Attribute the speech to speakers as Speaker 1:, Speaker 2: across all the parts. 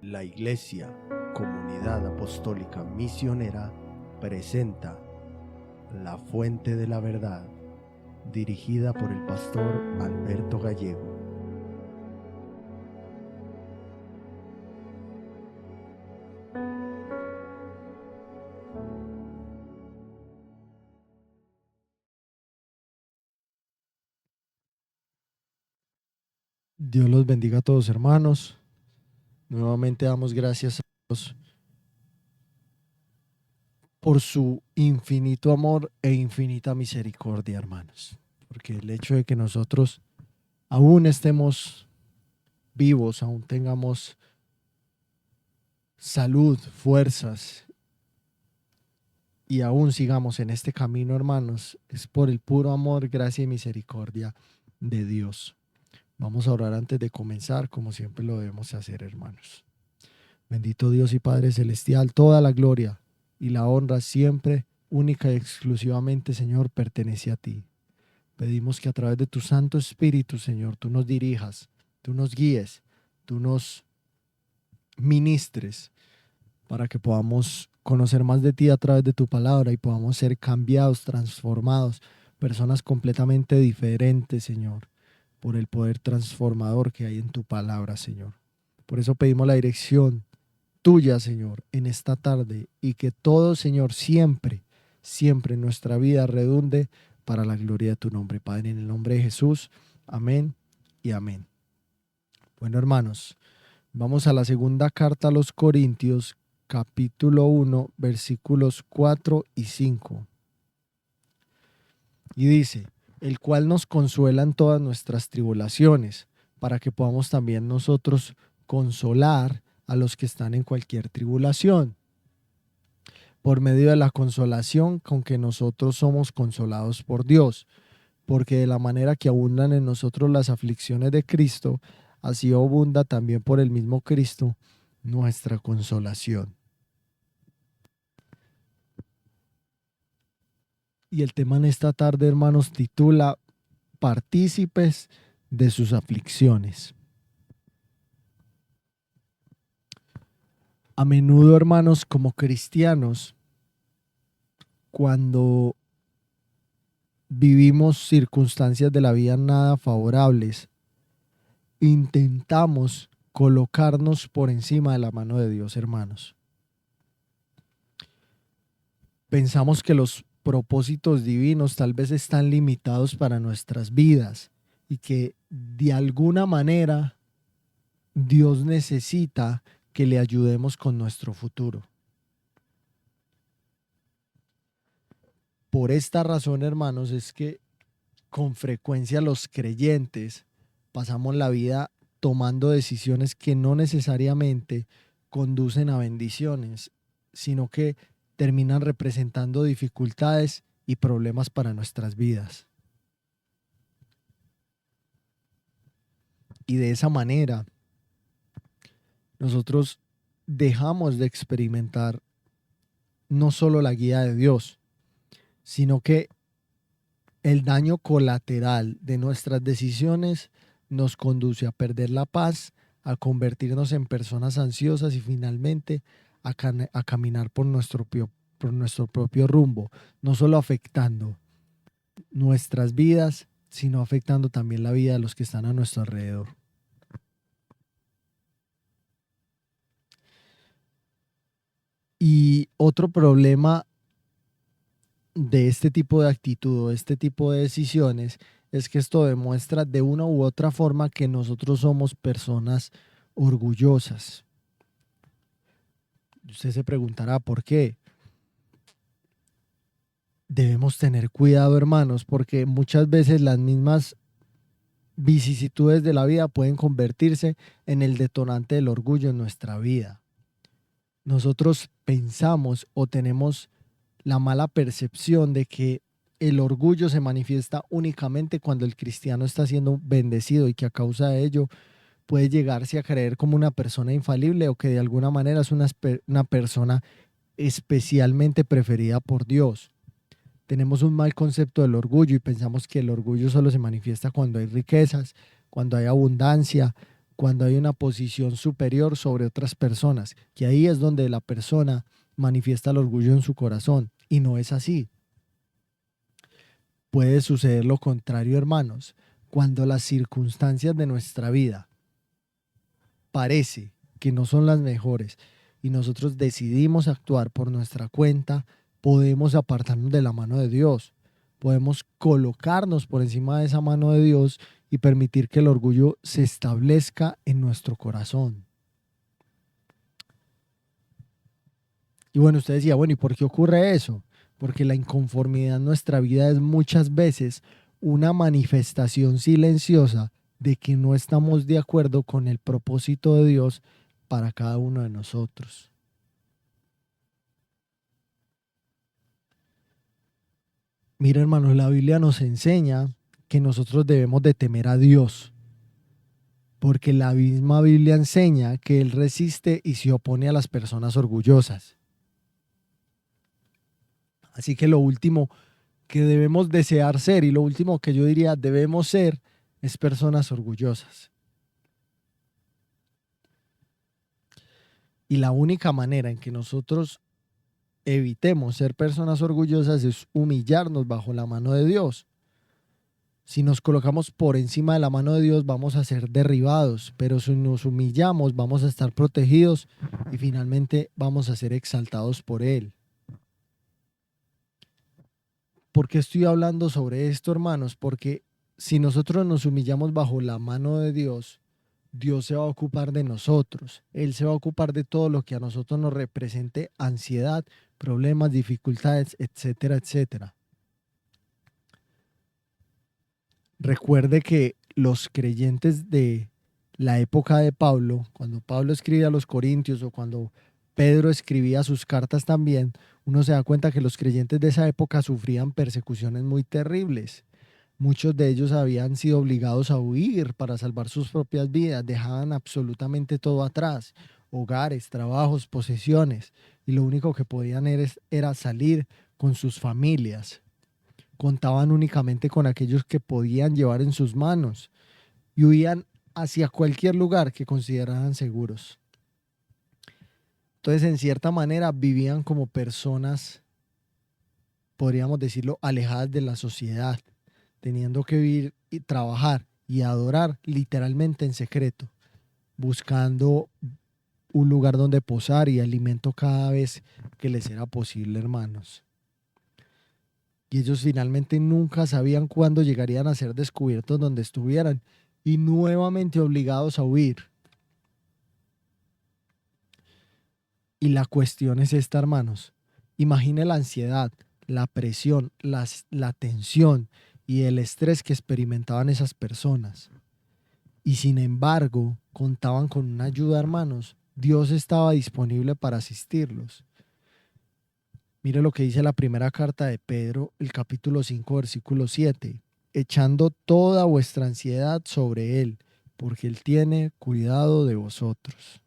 Speaker 1: La Iglesia, Comunidad Apostólica Misionera, presenta La Fuente de la Verdad, dirigida por el pastor Alberto Gallego. Dios los bendiga a todos, hermanos. Nuevamente damos gracias a Dios por su infinito amor e infinita misericordia, hermanos. Porque el hecho de que nosotros aún estemos vivos, aún tengamos salud, fuerzas y aún sigamos en este camino, hermanos, es por el puro amor, gracia y misericordia de Dios. Vamos a orar antes de comenzar, como siempre lo debemos hacer, hermanos. Bendito Dios y Padre Celestial, toda la gloria y la honra siempre, única y exclusivamente, Señor, pertenece a ti. Pedimos que a través de tu Santo Espíritu, Señor, tú nos dirijas, tú nos guíes, tú nos ministres para que podamos conocer más de ti a través de tu palabra y podamos ser cambiados, transformados, personas completamente diferentes, Señor, por el poder transformador que hay en tu palabra, Señor. Por eso pedimos la dirección tuya, Señor, en esta tarde, y que todo, Señor, siempre, siempre en nuestra vida redunde para la gloria de tu nombre, Padre, en el nombre de Jesús. Amén y amén. Bueno, hermanos, vamos a la segunda carta a los Corintios, capítulo 1, versículos 4 y 5. Y dice: el cual nos consuela en todas nuestras tribulaciones, para que podamos también nosotros consolar a los que están en cualquier tribulación, por medio de la consolación con que nosotros somos consolados por Dios, porque de la manera que abundan en nosotros las aflicciones de Cristo, así abunda también por el mismo Cristo nuestra consolación. Y el tema en esta tarde, hermanos, titula Partícipes de sus aflicciones. A menudo, hermanos, como cristianos, cuando vivimos circunstancias de la vida nada favorables, intentamos colocarnos por encima de la mano de Dios, hermanos. Pensamos que los propósitos divinos tal vez están limitados para nuestras vidas y que de alguna manera Dios necesita que le ayudemos con nuestro futuro. Por esta razón, hermanos, es que con frecuencia los creyentes pasamos la vida tomando decisiones que no necesariamente conducen a bendiciones, sino que terminan representando dificultades y problemas para nuestras vidas. Y de esa manera, nosotros dejamos de experimentar no solo la guía de Dios, sino que el daño colateral de nuestras decisiones nos conduce a perder la paz, a convertirnos en personas ansiosas y finalmente a caminar por nuestro propio rumbo, no solo afectando nuestras vidas, sino afectando también la vida de los que están a nuestro alrededor. Y otro problema de este tipo de actitud o de este tipo de decisiones es que esto demuestra de una u otra forma que nosotros somos personas orgullosas. Usted se preguntará por qué. Debemos tener cuidado, hermanos, porque muchas veces las mismas vicisitudes de la vida pueden convertirse en el detonante del orgullo en nuestra vida. Nosotros pensamos o tenemos la mala percepción de que el orgullo se manifiesta únicamente cuando el cristiano está siendo bendecido y que a causa de ello puede llegarse a creer como una persona infalible o que de alguna manera es una persona especialmente preferida por Dios. Tenemos un mal concepto del orgullo y pensamos que el orgullo solo se manifiesta cuando hay riquezas, cuando hay abundancia, cuando hay una posición superior sobre otras personas, que ahí es donde la persona manifiesta el orgullo en su corazón, y no es así. Puede suceder lo contrario, hermanos, cuando las circunstancias de nuestra vida parece que no son las mejores y nosotros decidimos actuar por nuestra cuenta, podemos apartarnos de la mano de Dios. Podemos colocarnos por encima de esa mano de Dios y permitir que el orgullo se establezca en nuestro corazón. Y bueno, usted decía, bueno, ¿y por qué ocurre eso? Porque la inconformidad en nuestra vida es muchas veces una manifestación silenciosa de que no estamos de acuerdo con el propósito de Dios para cada uno de nosotros. Mira, hermanos, la Biblia nos enseña que nosotros debemos de temer a Dios, porque la misma Biblia enseña que Él resiste y se opone a las personas orgullosas. Así que lo último que debemos desear ser y lo último que yo diría debemos ser es personas orgullosas. Y la única manera en que nosotros evitemos ser personas orgullosas es humillarnos bajo la mano de Dios. Si nos colocamos por encima de la mano de Dios, vamos a ser derribados, pero si nos humillamos, vamos a estar protegidos y finalmente vamos a ser exaltados por Él. ¿Por qué estoy hablando sobre esto, hermanos? Porque si nosotros nos humillamos bajo la mano de Dios, Dios se va a ocupar de nosotros. Él se va a ocupar de todo lo que a nosotros nos represente ansiedad, problemas, dificultades, etcétera, etcétera. Recuerde que los creyentes de la época de Pablo, cuando Pablo escribía a los Corintios o cuando Pedro escribía sus cartas también, uno se da cuenta que los creyentes de esa época sufrían persecuciones muy terribles. Muchos de ellos habían sido obligados a huir para salvar sus propias vidas, dejaban absolutamente todo atrás, hogares, trabajos, posesiones, y lo único que podían era salir con sus familias. Contaban únicamente con aquellos que podían llevar en sus manos y huían hacia cualquier lugar que consideraran seguros. Entonces, en cierta manera, vivían como personas, podríamos decirlo, alejadas de la sociedad, teniendo que vivir y trabajar y adorar literalmente en secreto, buscando un lugar donde posar y alimento cada vez que les era posible, hermanos. Y ellos finalmente nunca sabían cuándo llegarían a ser descubiertos donde estuvieran y nuevamente obligados a huir. Y la cuestión es esta, hermanos. Imagine la ansiedad, la presión, la tensión y el estrés que experimentaban esas personas. Y sin embargo, contaban con una ayuda, hermanos. Dios estaba disponible para asistirlos. Mire lo que dice la primera carta de Pedro, el capítulo 5, versículo 7. Echando toda vuestra ansiedad sobre Él, porque Él tiene cuidado de vosotros.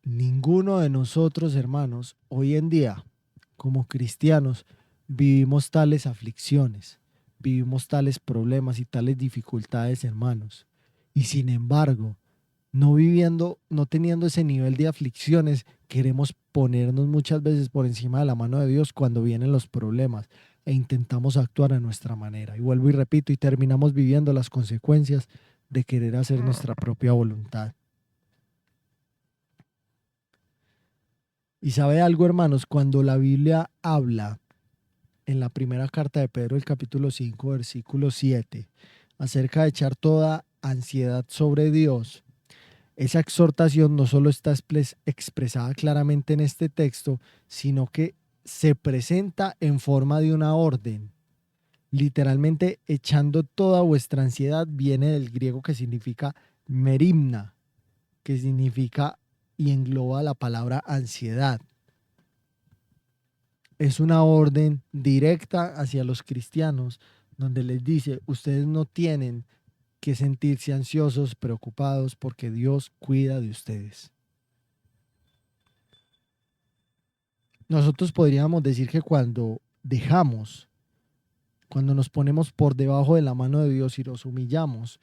Speaker 1: Ninguno de nosotros, hermanos, hoy en día, como cristianos, vivimos tales aflicciones, vivimos tales problemas y tales dificultades, hermanos. Y sin embargo, no teniendo ese nivel de aflicciones, queremos ponernos muchas veces por encima de la mano de Dios cuando vienen los problemas e intentamos actuar a nuestra manera. Y vuelvo y repito, y terminamos viviendo las consecuencias de querer hacer nuestra propia voluntad. Y sabe algo, hermanos, cuando la Biblia habla en la primera carta de Pedro, el capítulo 5, versículo 7, acerca de echar toda ansiedad sobre Dios, esa exhortación no solo está expresada claramente en este texto, sino que se presenta en forma de una orden. Literalmente, echando toda vuestra ansiedad viene del griego que significa merimna, que significa y engloba la palabra ansiedad. Es una orden directa hacia los cristianos donde les dice, ustedes no tienen que sentirse ansiosos, preocupados, porque Dios cuida de ustedes. Nosotros podríamos decir que cuando cuando nos ponemos por debajo de la mano de Dios y nos humillamos,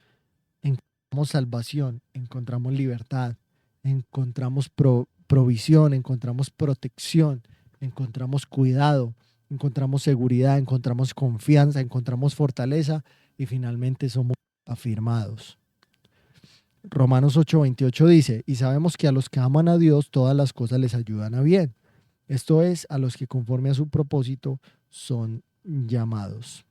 Speaker 1: encontramos salvación, encontramos libertad, encontramos provisión, encontramos protección, encontramos cuidado, encontramos seguridad, encontramos confianza, encontramos fortaleza y finalmente somos afirmados. Romanos 8:28 dice, y sabemos que a los que aman a Dios todas las cosas les ayudan a bien. Esto es, a los que conforme a su propósito son llamados.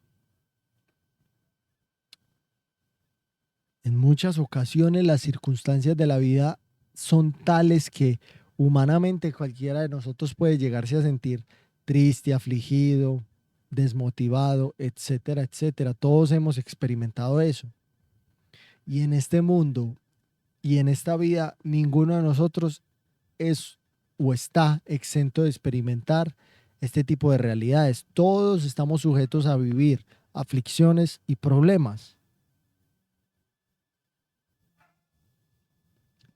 Speaker 1: En muchas ocasiones las circunstancias de la vida son tales que humanamente cualquiera de nosotros puede llegarse a sentir triste, afligido, desmotivado, etcétera, etcétera. Todos hemos experimentado eso. Y en este mundo y en esta vida, ninguno de nosotros es o está exento de experimentar este tipo de realidades. Todos estamos sujetos a vivir aflicciones y problemas.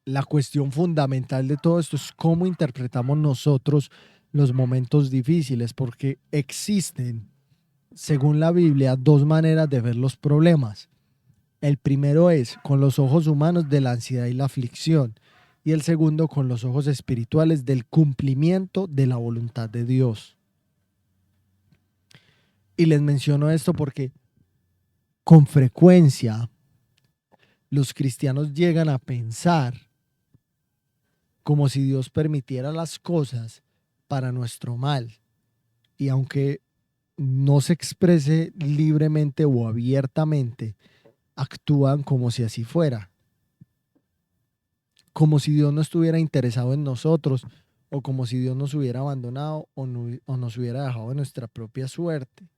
Speaker 1: La cuestión fundamental de todo esto es cómo interpretamos nosotros los momentos difíciles, porque existen, según la Biblia, dos maneras de ver los problemas. El primero es con los ojos humanos de la ansiedad y la aflicción, y el segundo con los ojos espirituales del cumplimiento de la voluntad de Dios. Y les menciono esto porque con frecuencia los cristianos llegan a pensar como si Dios permitiera las cosas para nuestro mal. Y aunque no se exprese libremente o abiertamente, actúan como si así fuera. Como si Dios no estuviera interesado en nosotros, o como si Dios nos hubiera abandonado o nos hubiera dejado en nuestra propia suerte.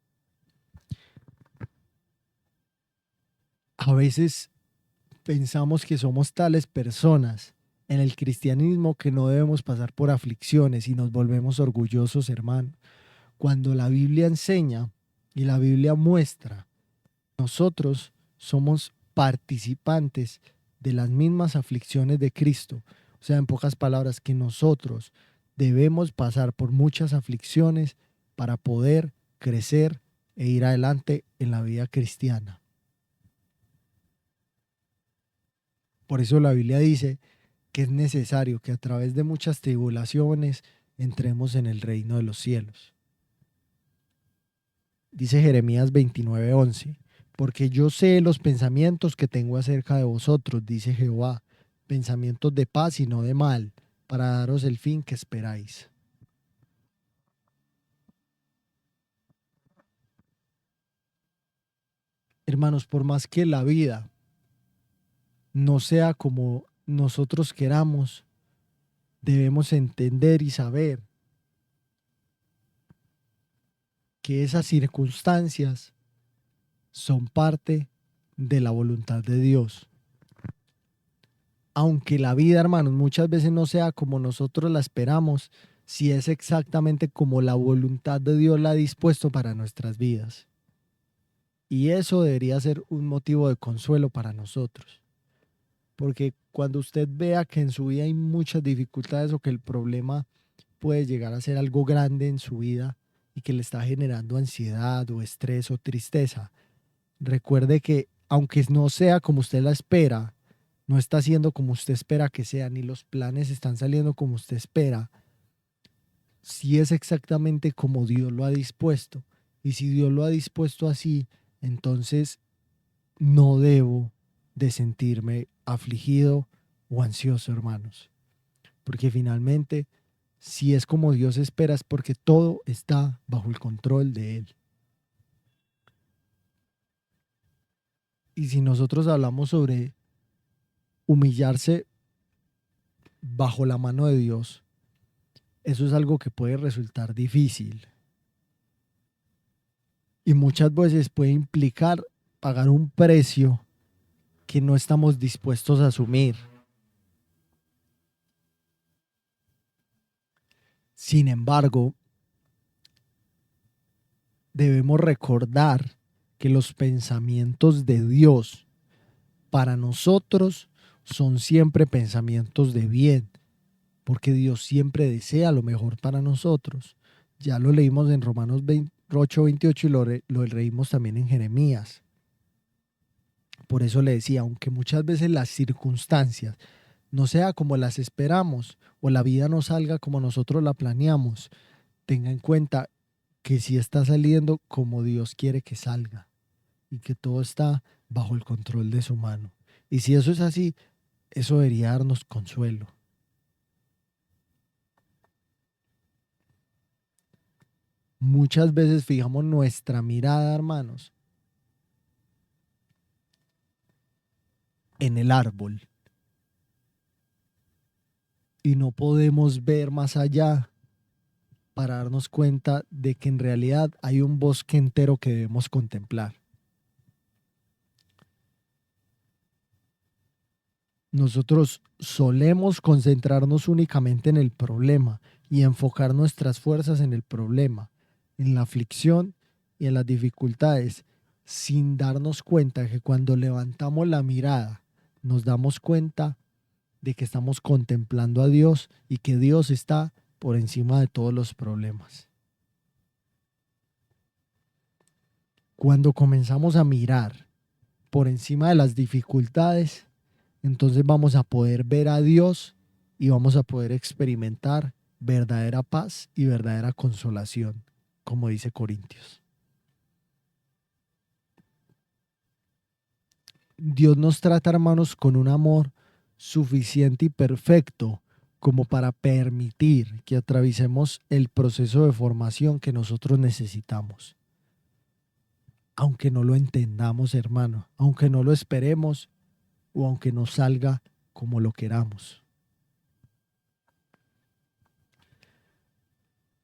Speaker 1: A veces pensamos que somos tales personas en el cristianismo que no debemos pasar por aflicciones y nos volvemos orgullosos, hermano. Cuando la Biblia enseña y la Biblia muestra, nosotros somos participantes de las mismas aflicciones de Cristo. O sea, en pocas palabras, que nosotros debemos pasar por muchas aflicciones para poder crecer e ir adelante en la vida cristiana. Por eso la Biblia dice que es necesario que a través de muchas tribulaciones entremos en el reino de los cielos. Dice Jeremías 29:11, porque yo sé los pensamientos que tengo acerca de vosotros, dice Jehová, pensamientos de paz y no de mal, para daros el fin que esperáis. Hermanos, por más que la vida no sea como nosotros queramos, debemos entender y saber que esas circunstancias son parte de la voluntad de Dios. Aunque la vida, hermanos, muchas veces no sea como nosotros la esperamos, si es exactamente como la voluntad de Dios la ha dispuesto para nuestras vidas. Y eso debería ser un motivo de consuelo para nosotros. Porque cuando usted vea que en su vida hay muchas dificultades o que el problema puede llegar a ser algo grande en su vida y que le está generando ansiedad o estrés o tristeza, recuerde que aunque no sea como usted la espera, no está siendo como usted espera que sea, ni los planes están saliendo como usted espera, si es exactamente como Dios lo ha dispuesto. Y si Dios lo ha dispuesto así, entonces no debo de sentirme afligido o ansioso, hermanos. Porque finalmente, si es como Dios espera, es porque todo está bajo el control de Él. Y si nosotros hablamos sobre humillarse bajo la mano de Dios, eso es algo que puede resultar difícil. Y muchas veces puede implicar pagar un precio que no estamos dispuestos a asumir. Sin embargo, debemos recordar que los pensamientos de Dios para nosotros son siempre pensamientos de bien, porque Dios siempre desea lo mejor para nosotros. Ya lo leímos en Romanos 8:28 y lo leímos también en Jeremías. Por eso le decía, aunque muchas veces las circunstancias no sea como las esperamos o la vida no salga como nosotros la planeamos, tenga en cuenta que sí está saliendo como Dios quiere que salga y que todo está bajo el control de su mano. Y si eso es así, eso debería darnos consuelo. Muchas veces fijamos nuestra mirada, hermanos, en el árbol y no podemos ver más allá para darnos cuenta de que en realidad hay un bosque entero que debemos contemplar. Nosotros solemos concentrarnos únicamente en el problema y enfocar nuestras fuerzas en el problema, en la aflicción y en las dificultades, sin darnos cuenta que cuando levantamos la mirada nos damos cuenta de que estamos contemplando a Dios y que Dios está por encima de todos los problemas. Cuando comenzamos a mirar por encima de las dificultades, entonces vamos a poder ver a Dios y vamos a poder experimentar verdadera paz y verdadera consolación, como dice Corintios. Dios nos trata, hermanos, con un amor suficiente y perfecto como para permitir que atraviesemos el proceso de formación que nosotros necesitamos. Aunque no lo entendamos, hermano, aunque no lo esperemos o aunque no salga como lo queramos.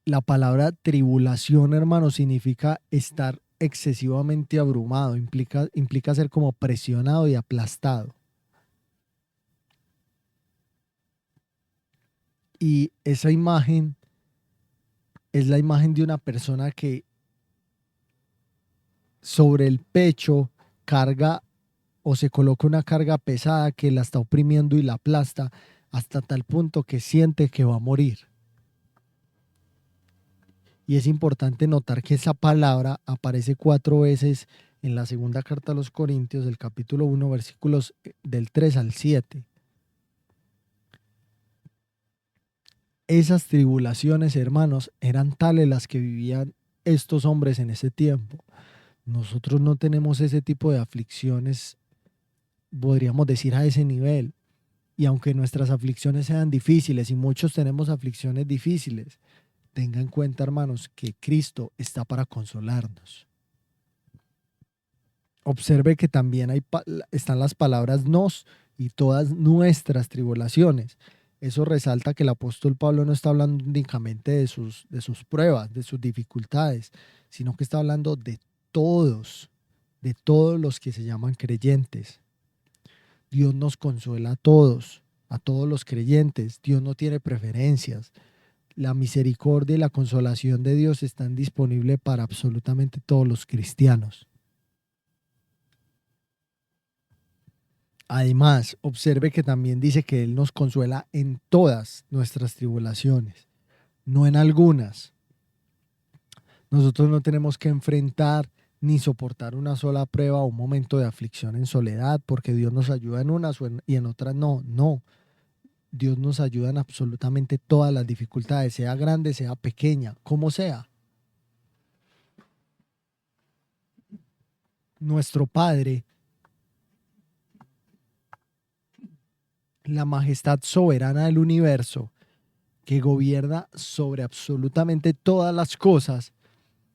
Speaker 1: La palabra tribulación, hermano, significa estar excesivamente abrumado, implica ser como presionado y aplastado. Y esa imagen es la imagen de una persona que sobre el pecho carga o se coloca una carga pesada que la está oprimiendo y la aplasta hasta tal punto que siente que va a morir. Y es importante notar que esa palabra aparece 4 veces en la segunda carta a los Corintios, del capítulo 1, versículos del 3 al 7. Esas tribulaciones, hermanos, eran tales las que vivían estos hombres en ese tiempo. Nosotros no tenemos ese tipo de aflicciones, podríamos decir, a ese nivel. Y aunque nuestras aflicciones sean difíciles, y muchos tenemos aflicciones difíciles, tenga en cuenta, hermanos, que Cristo está para consolarnos. Observe que también están las palabras nos y todas nuestras tribulaciones. Eso resalta que el apóstol Pablo no está hablando únicamente de sus pruebas, de sus dificultades, sino que está hablando de todos los que se llaman creyentes. Dios nos consuela a todos los creyentes. Dios no tiene preferencias. La misericordia y la consolación de Dios están disponibles para absolutamente todos los cristianos. Además, observe que también dice que Él nos consuela en todas nuestras tribulaciones, no en algunas. Nosotros no tenemos que enfrentar ni soportar una sola prueba o un momento de aflicción en soledad, porque Dios nos ayuda en unas y en otras no. No, Dios nos ayuda en absolutamente todas las dificultades, sea grande, sea pequeña, como sea. Nuestro Padre, la majestad soberana del universo, que gobierna sobre absolutamente todas las cosas,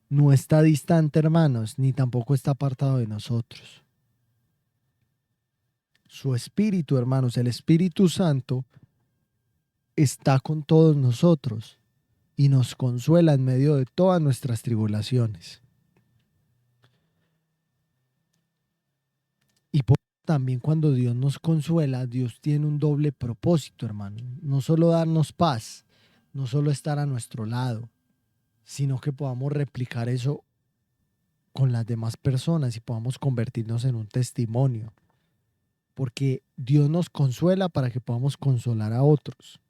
Speaker 1: no está distante, hermanos, ni tampoco está apartado de nosotros. Su Espíritu, hermanos, el Espíritu Santo, está con todos nosotros y nos consuela en medio de todas nuestras tribulaciones. Y por también cuando Dios nos consuela, Dios tiene un doble propósito, hermano. No solo darnos paz, no solo estar a nuestro lado, sino que podamos replicar eso con las demás personas y podamos convertirnos en un testimonio. Porque Dios nos consuela para que podamos consolar a otros.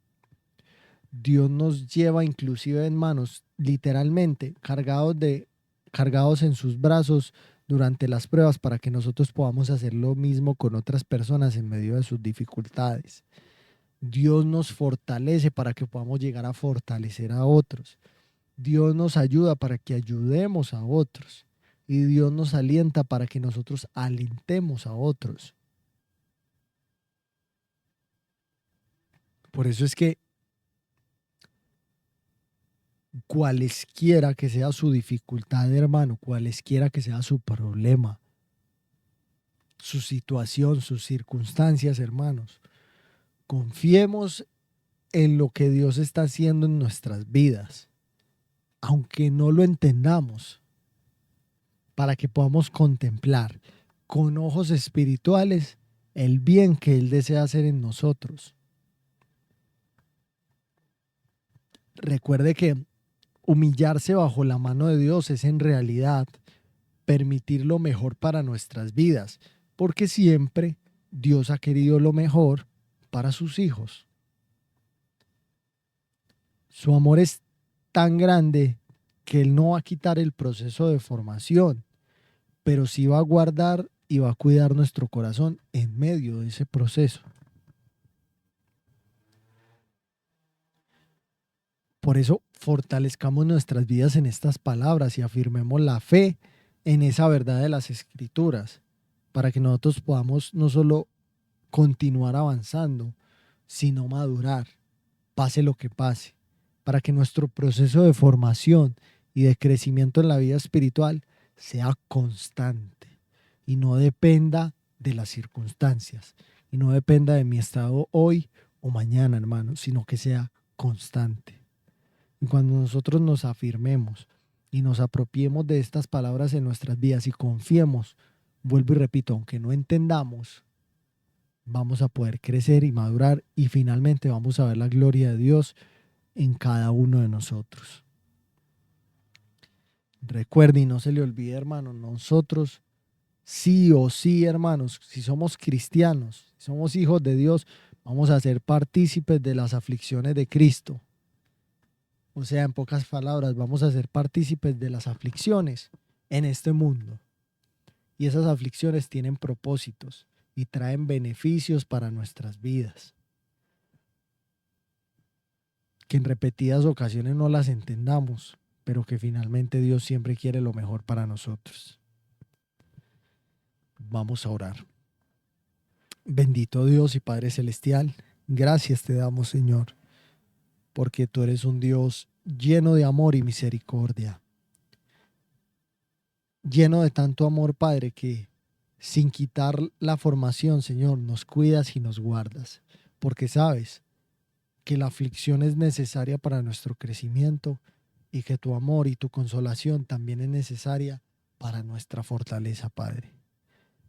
Speaker 1: Dios nos lleva inclusive en manos, literalmente, cargados de cargados en sus brazos durante las pruebas para que nosotros podamos hacer lo mismo con otras personas en medio de sus dificultades. Dios nos fortalece para que podamos llegar a fortalecer a otros. Dios nos ayuda para que ayudemos a otros. Y Dios nos alienta para que nosotros alentemos a otros. Por eso es que cualesquiera que sea su dificultad, hermano, cualesquiera que sea su problema, su situación, sus circunstancias, hermanos, confiemos en lo que Dios está haciendo en nuestras vidas, aunque no lo entendamos, para que podamos contemplar con ojos espirituales el bien que Él desea hacer en nosotros. Recuerde que humillarse bajo la mano de Dios es en realidad permitir lo mejor para nuestras vidas, porque siempre Dios ha querido lo mejor para sus hijos. Su amor es tan grande que Él no va a quitar el proceso de formación, pero sí va a guardar y va a cuidar nuestro corazón en medio de ese proceso. Por eso fortalezcamos nuestras vidas en estas palabras y afirmemos la fe en esa verdad de las Escrituras, para que nosotros podamos no solo continuar avanzando, sino madurar, pase lo que pase, para que nuestro proceso de formación y de crecimiento en la vida espiritual sea constante y no dependa de las circunstancias y no dependa de mi estado hoy o mañana, hermano, sino que sea constante. Y cuando nosotros nos afirmemos y nos apropiemos de estas palabras en nuestras vidas y confiemos, vuelvo y repito, aunque no entendamos, vamos a poder crecer y madurar y finalmente vamos a ver la gloria de Dios en cada uno de nosotros. Recuerde y no se le olvide, hermano, nosotros sí o sí, hermanos, si somos cristianos, si somos hijos de Dios, vamos a ser partícipes de las aflicciones de Cristo. O sea, en pocas palabras, vamos a ser partícipes de las aflicciones en este mundo. Y esas aflicciones tienen propósitos y traen beneficios para nuestras vidas, que en repetidas ocasiones no las entendamos, pero que finalmente Dios siempre quiere lo mejor para nosotros. Vamos a orar. Bendito Dios y Padre Celestial, gracias te damos, Señor, porque tú eres un Dios lleno de amor y misericordia, lleno de tanto amor, Padre, que sin quitar la formación, Señor, nos cuidas y nos guardas, porque sabes que la aflicción es necesaria para nuestro crecimiento y que tu amor y tu consolación también es necesaria para nuestra fortaleza, Padre.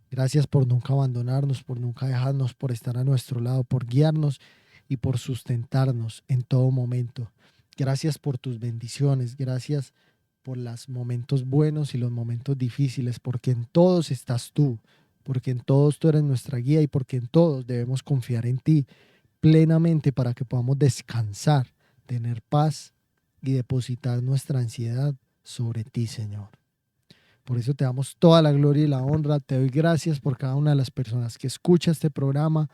Speaker 1: Gracias por nunca abandonarnos, por nunca dejarnos, por estar a nuestro lado, por guiarnos y por sustentarnos en todo momento. Gracias por tus bendiciones, gracias por los momentos buenos y los momentos difíciles, porque en todos estás tú, porque en todos tú eres nuestra guía y porque en todos debemos confiar en ti plenamente para que podamos descansar, tener paz y depositar nuestra ansiedad sobre ti, Señor. Por eso te damos toda la gloria y la honra. Te doy gracias por cada una de las personas que escucha este programa,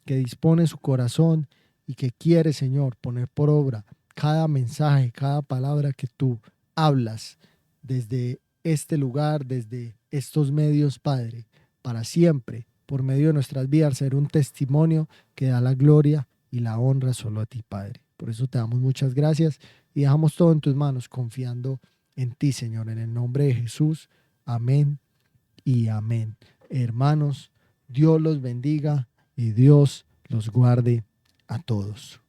Speaker 1: que dispone su corazón y que quiere, Señor, poner por obra cada mensaje, cada palabra que tú hablas desde este lugar, desde estos medios, Padre, para siempre, por medio de nuestras vidas, ser un testimonio que da la gloria y la honra solo a ti, Padre. Por eso te damos muchas gracias y dejamos todo en tus manos, confiando en ti, Señor, en el nombre de Jesús. Amén y amén. Hermanos, Dios los bendiga y Dios los guarde a todos.